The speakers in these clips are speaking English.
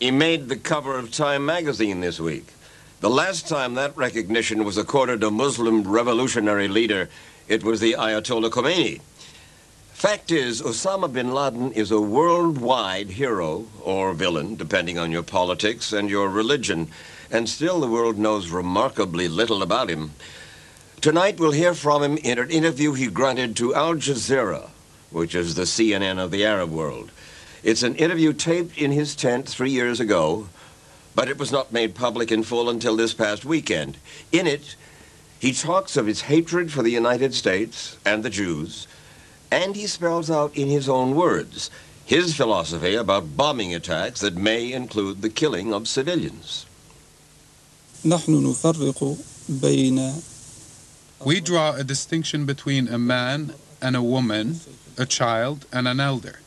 He made the cover of Time magazine this week. The last time that recognition was accorded a Muslim revolutionary leader, it was the Ayatollah Khomeini. Fact is, Osama bin Laden is a worldwide hero or villain, depending on your politics and your religion, and still the world knows remarkably little about him. Tonight we'll hear from him in an interview he granted to Al Jazeera, which is the CNN of the Arab world. It's an interview taped in his tent 3 years ago, but it was not made public in full until this past weekend. In it, he talks of his hatred for the United States and the Jews, and he spells out in his own words his philosophy about bombing attacks that may include the killing of civilians. We draw a distinction between a man and a woman, a child and an elder.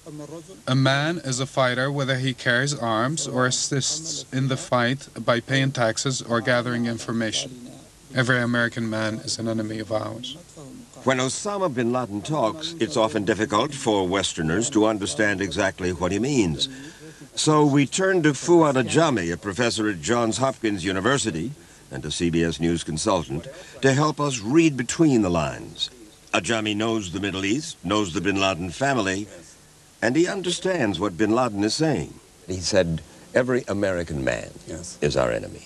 A man is a fighter whether he carries arms or assists in the fight by paying taxes or gathering information. Every American man is an enemy of ours. When Osama bin Laden talks, it's often difficult for Westerners to understand exactly what he means. So we turn to Fuad Ajami, a professor at Johns Hopkins University and a CBS News consultant, to help us read between the lines. Ajami knows the Middle East, knows the bin Laden family, and he understands what bin Laden is saying. He said, every American man is our enemy,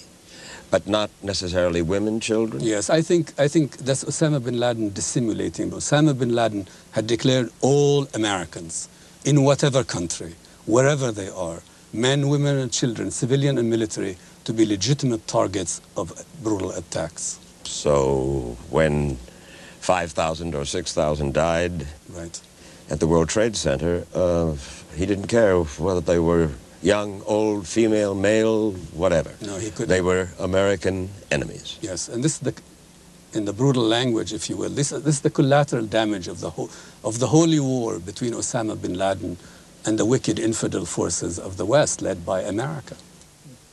but not necessarily women, children? Yes, I think that's Osama bin Laden dissimulating. Osama bin Laden had declared all Americans, in whatever country, wherever they are, men, women, and children, civilian and military, to be legitimate targets of brutal attacks. So when 5,000 or 6,000 died at the World Trade Center, he didn't care whether they were young, old, female, male, whatever. No, he couldn't. They were American enemies. Yes, and this is in the brutal language, if you will, this is the collateral damage of the holy war between Osama bin Laden and the wicked infidel forces of the West, led by America.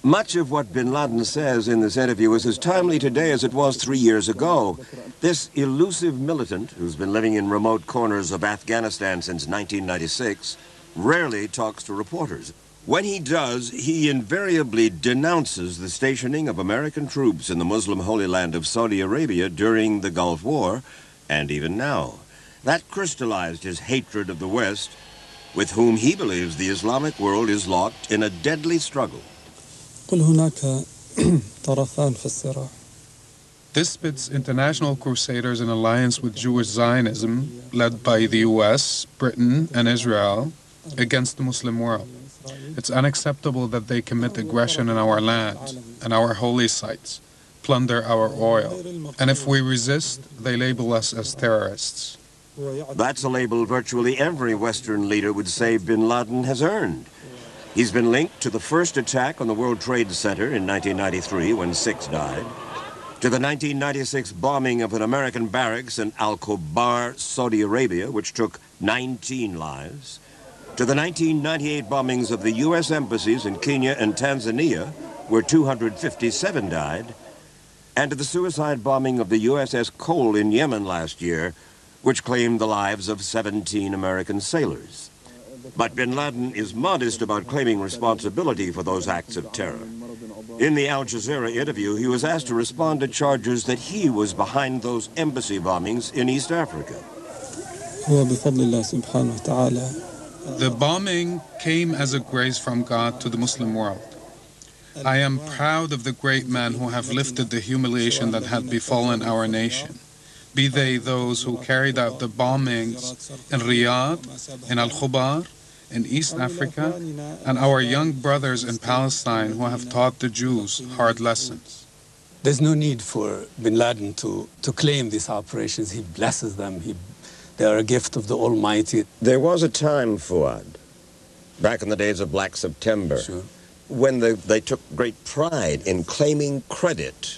Much of what bin Laden says in this interview is as timely today as it was 3 years ago. This elusive militant, who's been living in remote corners of Afghanistan since 1996, rarely talks to reporters. When he does, he invariably denounces the stationing of American troops in the Muslim Holy Land of Saudi Arabia during the Gulf War, and even now. That crystallized his hatred of the West, with whom he believes the Islamic world is locked in a deadly struggle. This pits international crusaders in alliance with Jewish Zionism, led by the US, Britain, and Israel, against the Muslim world. It's unacceptable that they commit aggression in our land and our holy sites, plunder our oil, and if we resist, they label us as terrorists. That's a label virtually every Western leader would say bin Laden has earned. He's been linked to the first attack on the World Trade Center in 1993 when 6 died, to the 1996 bombing of an American barracks in Al-Khobar, Saudi Arabia, which took 19 lives, to the 1998 bombings of the U.S. embassies in Kenya and Tanzania, where 257 died, and to the suicide bombing of the USS Cole in Yemen last year, which claimed the lives of 17 American sailors. But bin Laden is modest about claiming responsibility for those acts of terror. In the Al Jazeera interview, he was asked to respond to charges that he was behind those embassy bombings in East Africa. The bombing came as a grace from God to the Muslim world. I am proud of the great men who have lifted the humiliation that had befallen our nation, be they those who carried out the bombings in Riyadh, in Al-Khobar, in East Africa, and our young brothers in Palestine who have taught the Jews hard lessons. There's no need for bin Laden to claim these operations. He blesses them. They are a gift of the Almighty. There was a time, Fuad, back in the days of Black September, when they took great pride in claiming credit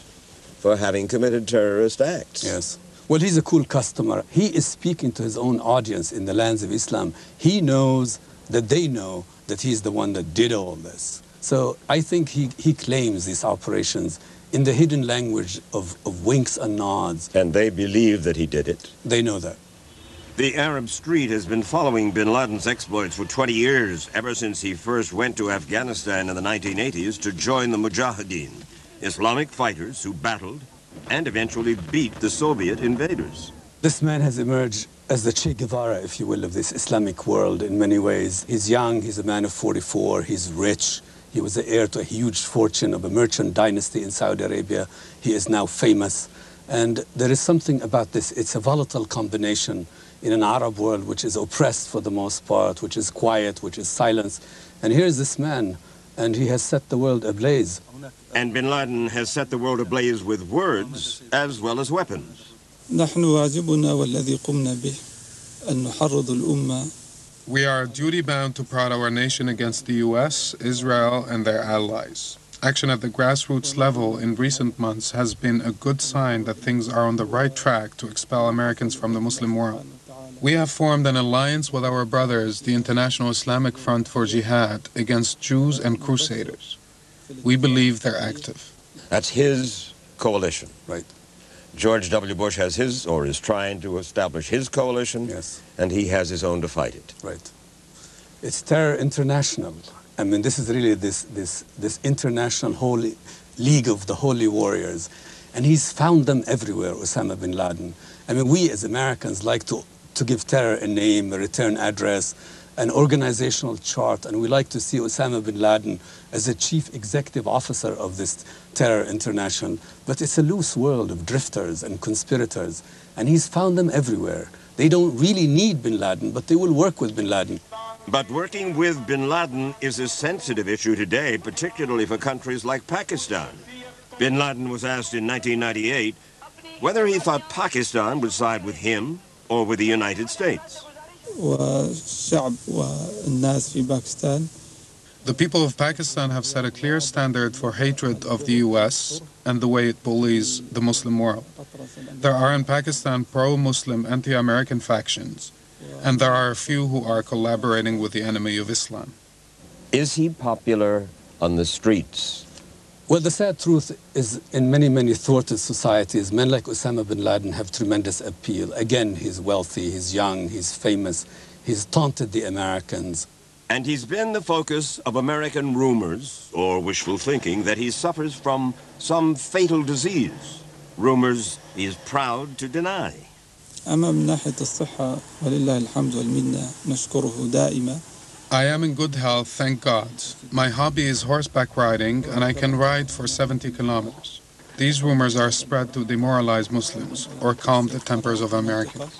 for having committed terrorist acts. Yes. Well, he's a cool customer. He is speaking to his own audience in the lands of Islam. He knows that they know that he's the one that did all this. So I think he claims these operations in the hidden language of winks and nods. And they believe that he did it? They know that. The Arab Street has been following bin Laden's exploits for 20 years, ever since he first went to Afghanistan in the 1980s to join the Mujahideen, Islamic fighters who battled and eventually beat the Soviet invaders. This man has emerged as the Che Guevara, if you will, of this Islamic world in many ways. He's young, he's a man of 44, he's rich. He was the heir to a huge fortune of a merchant dynasty in Saudi Arabia. He is now famous. And there is something about this. It's a volatile combination in an Arab world which is oppressed for the most part, which is quiet, which is silence. And here's this man, and he has set the world ablaze. And bin Laden has set the world ablaze with words as well as weapons. نحن واجبنا والذي قمنا به أن نحرض الأمة. We are duty-bound to prod our nation against the U.S., Israel, and their allies. Action at the grassroots level in recent months has been a good sign that things are on the right track to expel Americans from the Muslim world. We have formed an alliance with our brothers, the International Islamic Front for Jihad, against Jews and Crusaders. We believe they're active. That's his coalition. Right. George W. Bush has his, or is trying to establish his coalition, Yes. and he has his own to fight it. Right. It's terror international. I mean, this is really this international holy league of the holy warriors. And he's found them everywhere, Osama bin Laden. I mean, we as Americans like to give terror a name, a return address, an organizational chart, and we like to see Osama bin Laden as a chief executive officer of this terror international. But it's a loose world of drifters and conspirators, and he's found them everywhere. They don't really need bin Laden, but they will work with bin Laden. But working with bin Laden is a sensitive issue today, particularly for countries like Pakistan. Bin Laden was asked in 1998 whether he thought Pakistan would side with him or with the United States. والشعب والناس في باكستان. The people of Pakistan have set a clear standard for hatred of the U.S. and the way it bullies the Muslim world. There are in Pakistan pro-Muslim, anti-American factions, and there are a few who are collaborating with the enemy of Islam. Is he popular on the streets? Well, the sad truth is in many, many thwarted societies, men like Osama bin Laden have tremendous appeal. Again, he's wealthy, he's young, he's famous, he's taunted the Americans. And he's been the focus of American rumors or wishful thinking that he suffers from some fatal disease. Rumors he is proud to deny. أما من ناحية الصحة ولله الحمد والمنة نشكره دائما. I am in good health, thank God. My hobby is horseback riding, and I can ride for 70 kilometers. These rumors are spread to demoralize Muslims or calm the tempers of Americans.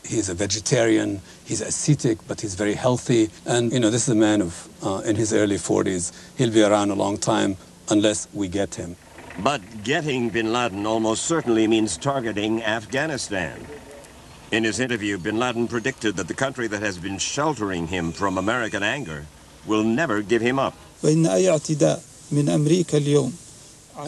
He's a vegetarian, he's ascetic, but he's very healthy. And, you know, this is a man of, in his early 40s. He'll be around a long time unless we get him. But getting bin Laden almost certainly means targeting Afghanistan. In his interview, bin Laden predicted that the country that has been sheltering him from American anger will never give him up. وإن أي اعتداء من أمريكا اليوم.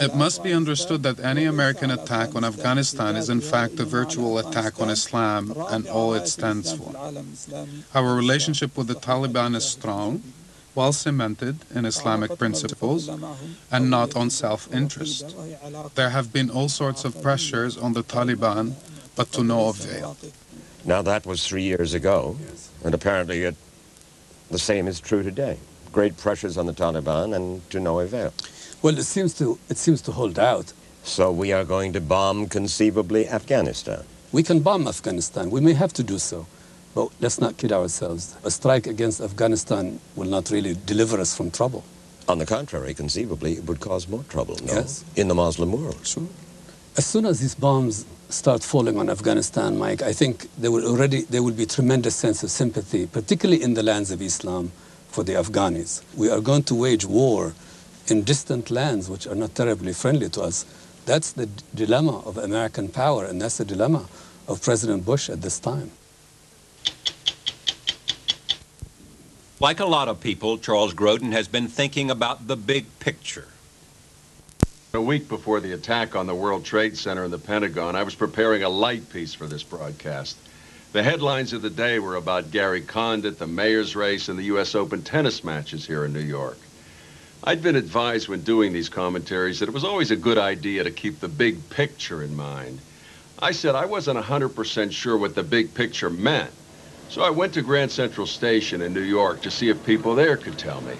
It must be understood that any American attack on Afghanistan is in fact a virtual attack on Islam and all it stands for. Our relationship with the Taliban is strong, well cemented in Islamic principles, and not on self-interest. There have been all sorts of pressures on the Taliban, but to no avail. Now that was 3 years ago, and apparently the same is true today. Great pressures on the Taliban and to no avail. Well, it seems to hold out. So we are going to bomb conceivably Afghanistan. We can bomb Afghanistan. We may have to do so. But let's not kid ourselves. A strike against Afghanistan will not really deliver us from trouble. On the contrary, conceivably, it would cause more trouble, no? Yes. In the Muslim world. Sure. As soon as these bombs start falling on Afghanistan, Mike, I think there will be tremendous sense of sympathy, particularly in the lands of Islam, for the Afghanis. We are going to wage war in distant lands which are not terribly friendly to us. That's the dilemma of American power, and that's the dilemma of President Bush at this time. Like a lot of people, Charles Grodin has been thinking about the big picture. A week before the attack on the World Trade Center and the Pentagon, I was preparing a light piece for this broadcast. The headlines of the day were about Gary Condit, the mayor's race, and the U.S. Open tennis matches here in New York. I'd been advised when doing these commentaries that it was always a good idea to keep the big picture in mind. I said I wasn't 100% sure what the big picture meant. So I went to Grand Central Station in New York to see if people there could tell me.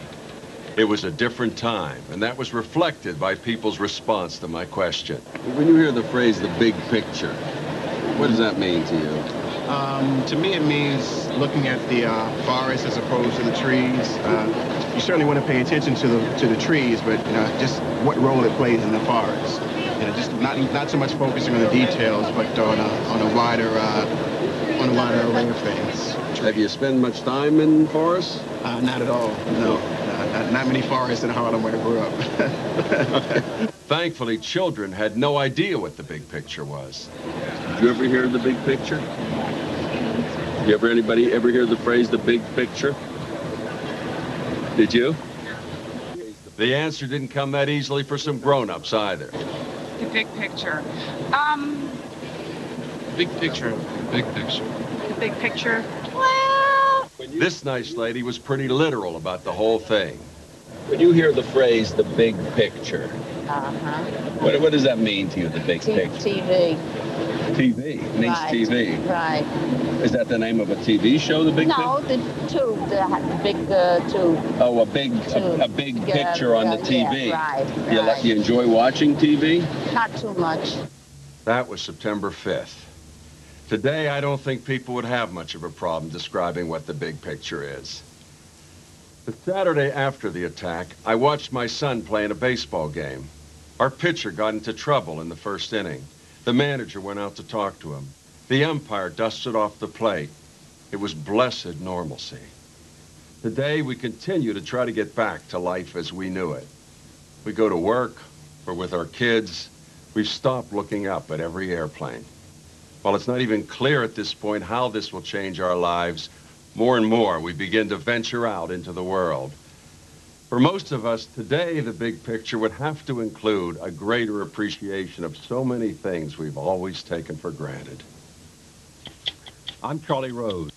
It was a different time, and that was reflected by people's response to my question. When you hear the phrase, the big picture, what does that mean to you? To me, it means looking at the forest as opposed to the trees. You certainly want to pay attention to the trees, but just what role it plays in the forest. Just not so much focusing on the details, but on a wider array of things. Have you spent much time in forests? Not at all. No, not many forests in Harlem where I grew up. Thankfully, children had no idea what the big picture was. Did you ever hear the big picture? Anybody ever hear the phrase, the big picture? Did you? The answer didn't come that easily for some grown-ups either. The big picture. Big picture. Big picture. The big picture. Well, This nice lady was pretty literal about the whole thing. When you hear the phrase, the big picture, what does that mean to you, the big picture? TV. TV. It means Right. TV. Right. Is that the name of a TV show, the big No, picture? the tube, the big tube. Oh, a big picture on the TV. Yeah, right. You enjoy watching TV? Not too much. That was September 5th. Today, I don't think people would have much of a problem describing what the big picture is. The Saturday after the attack, I watched my son play in a baseball game. Our pitcher got into trouble in the first inning. The manager went out to talk to him. The umpire dusted off the plate. It was blessed normalcy. Today, we continue to try to get back to life as we knew it. We go to work, we're with our kids. We've stopped looking up at every airplane. While it's not even clear at this point how this will change our lives, more and more we begin to venture out into the world. For most of us, today the big picture would have to include a greater appreciation of so many things we've always taken for granted. I'm Charlie Rose.